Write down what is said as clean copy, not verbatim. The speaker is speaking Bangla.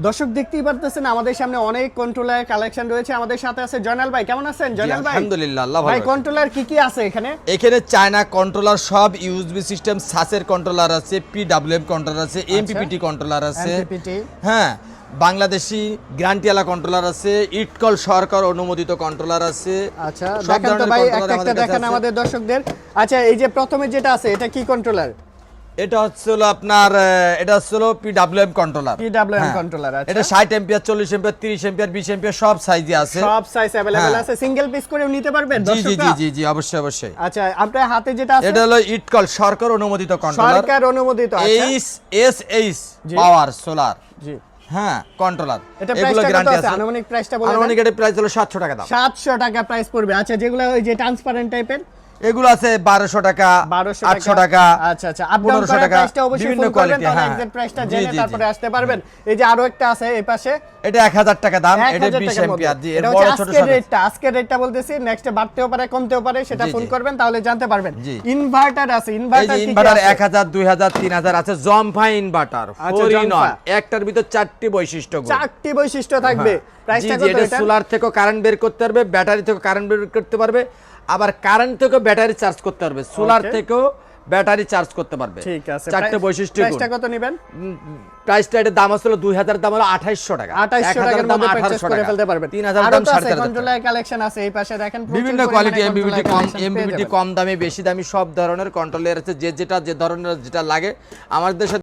দর্শক দেখতেই পারতেছেন আমাদের সামনে অনেক কন্ট্রোলার কালেকশন রয়েছে। আমাদের সাথে আছে জয়নাল ভাই। কেমন আছেন জয়নাল ভাই? আলহামদুলিল্লাহ, আল্লাহ ভালো ভাই রাখে। কন্ট্রোলার কি কি আছে এখানে? এখানে চায়না কন্ট্রোলার সব ইউএসবি সিস্টেম সাসের কন্ট্রোলার আছে, পিডব্লিউএম কন্ট্রোলার আছে, এমপিপিটি কন্ট্রোলার আছে, MPPT হ্যাঁ বাংলাদেশি গ্যারান্টিওয়ালা কন্ট্রোলার আছে, ইটকল সরকার অনুমোদিত কন্ট্রোলার আছে। আচ্ছা সব দেখেন তো ধরনের ভাই controller একটা আমাদের একটা কাছে দেখেন আছে। আমাদের দর্শকদের। আচ্ছা এই যে প্রথমে যেটা আছে এটা কি কন্ট্রোলার? এটা হচ্ছে হলো আপনার এটা হচ্ছে হলো পিডব্লিউএম কন্ট্রোলার। PWM controller. আচ্ছা এটা 60 এম্পিয়ার, 40 এম্পিয়ার, 30 এম্পিয়ার, 20 এম্পিয়ার সব সাইজে আছে। সব সাইজ अवेलेबल হ্যাঁ। আছে, সিঙ্গেল পিস করেও নিতে পারবেন জি জি দর্শকরা? জি জি জি অবশ্যই অবশ্যই। আচ্ছা আপনার হাতে যেটা আছে এটা হলো ইটকল সরকার অনুমোদিত কন্ট্রোলার, সরকার অনুমোদিত। আচ্ছা এইচ জি। পাওয়ার সোলার, জি হ্যাঁ কন্ট্রোলার। এটা এগুলো প্রাইসটা কত গ্যারান্টি আছে? আছে। আনুমানিক প্রাইসটা বলে দেন। আনুমানিক এর প্রাইস হলো 700 টাকা দাম। 700 টাকা প্রাইস পড়বে। আচ্ছা যেগুলো ওই যে ট্রান্সপারেন্ট টাইপের এগুলো আছে 1200 টাকা, 1200 800 টাকা, আচ্ছা আচ্ছা আপ ডাউন 1500 করার টাকা, প্রাইসটা অবশ্যই বিভিন্ন ফোন করবেন, কোয়ালিটি। তাহলে হ্যাঁ এক্সাক্ট প্রাইসটা জি, জেনে জি, জি। তারপরে আসতে পারবেন। এই যে আরো একটা আছে এই পাশে, এটা 1000 টাকা দাম। এটা 1000 20 টাকার মধ্যে। এম্পিয়ার। জি এর এটা বড় হচ্ছে ছোট আজকের সব আছে। রেটটা, আজকের রেটটা বলতেছি, নেক্সট বাড়তেও পারে কমতেও পারে, সেটা জি, ফোন জি। করবেন তাহলে জানতে পারবেন। জি। ইনভার্টার আছে, এই ইনভার্টার যে কি কি ইনভার্টার আছে? 1000, 2000, 3000 আছে। জম্পা ইনভার্টার, আচ্ছা, 4 in জম্পা। 1, একটার ভিতর 4টি বৈশিষ্ট্য গুণ। 4টি বৈশিষ্ট্য থাকবে। প্রাইসটা জি, জি, কত এটা এটা? সোলার থেকে কারেন্ট বের করতে পারবে, ব্যাটারি থেকে কারেন্ট বের করতে পারবে, আবার কারেন্ট থেকে ব্যাটারি চার্জ করতে পারবে, সোলার Okay. থেকেও ব্যাটারি চার্জ করতে পারবে। ঠিক আছে। চারটে বৈশিষ্ট্য গুণ। প্রাইসটা কত নেবেন? প্রাইসটা এর দাম আসলে 2000, দাম হলো 2800 টাকা। 2800 টাকার মধ্যে পারচেজ করে ফেলতে পারবেন। 3000 আরো দাম তো আছে 3500 টাকা। কন্ট্রোলার কালেকশন আছে এই পাশে দেখেন, প্রচুর বিভিন্ন পরিমাণে কোয়ালিটি, controller এমবিবিটি কম, collection পেয়ে এমবিবিটি যাবেন। কম দামি, বেশি দামি সব ধরনের কন্ট্রোলার আছে। যে যেটা যে ধরনের যেটা লাগে আমাদের সাথে